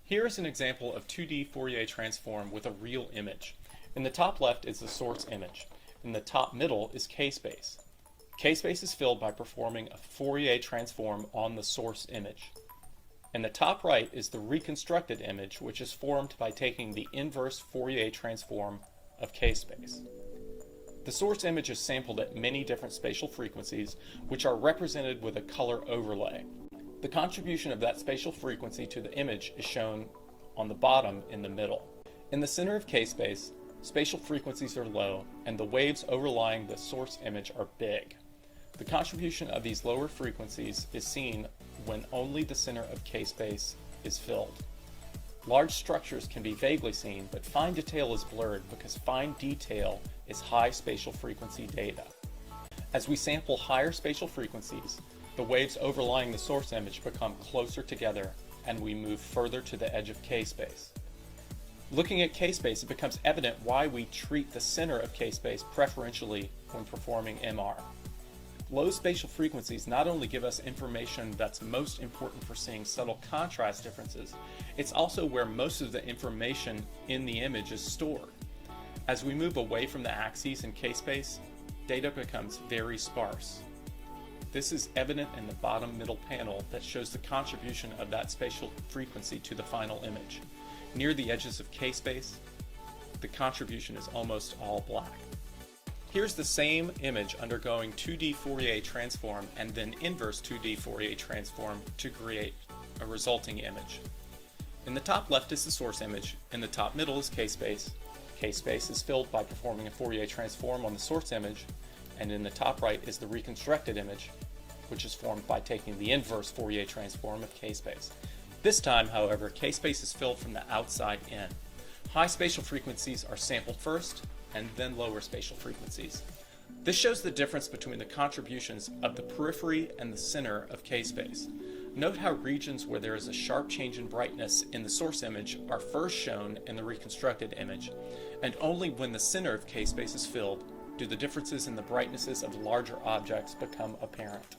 Here is an example of 2D Fourier transform with a real image. In the top left is the source image. In the top middle is K-space. K-space is filled by performing a Fourier transform on the source image. In the top right is the reconstructed image, which is formed by taking the inverse Fourier transform of K-space. The source image is sampled at many different spatial frequencies, which are represented with a color overlay. The contribution of that spatial frequency to the image is shown on the bottom in the middle. In the center of K-space, spatial frequencies are low, and the waves overlying the source image are big. The contribution of these lower frequencies is seen when only the center of K-space is filled. Large structures can be vaguely seen, but fine detail is blurred because fine detail is high spatial frequency data. As we sample higher spatial frequencies, the waves overlying the source image become closer together and we move further to the edge of K-space. Looking at K-space, it becomes evident why we treat the center of K-space preferentially when performing MR. Low spatial frequencies not only give us information that's most important for seeing subtle contrast differences, it's also where most of the information in the image is stored. As we move away from the axes in K-space, data becomes very sparse. This is evident in the bottom middle panel that shows the contribution of that spatial frequency to the final image. Near the edges of K-space, the contribution is almost all black. Here's the same image undergoing 2D Fourier transform and then inverse 2D Fourier transform to create a resulting image. In the top left is the source image, in the top middle is K-space. K-space is filled by performing a Fourier transform on the source image, and in the top right is the reconstructed image, which is formed by taking the inverse Fourier transform of K-space. This time, however, K-space is filled from the outside in. High spatial frequencies are sampled first, and then lower spatial frequencies. This shows the difference between the contributions of the periphery and the center of K-space. Note how regions where there is a sharp change in brightness in the source image are first shown in the reconstructed image, and only when the center of K-space is filled do the differences in the brightnesses of larger objects become apparent.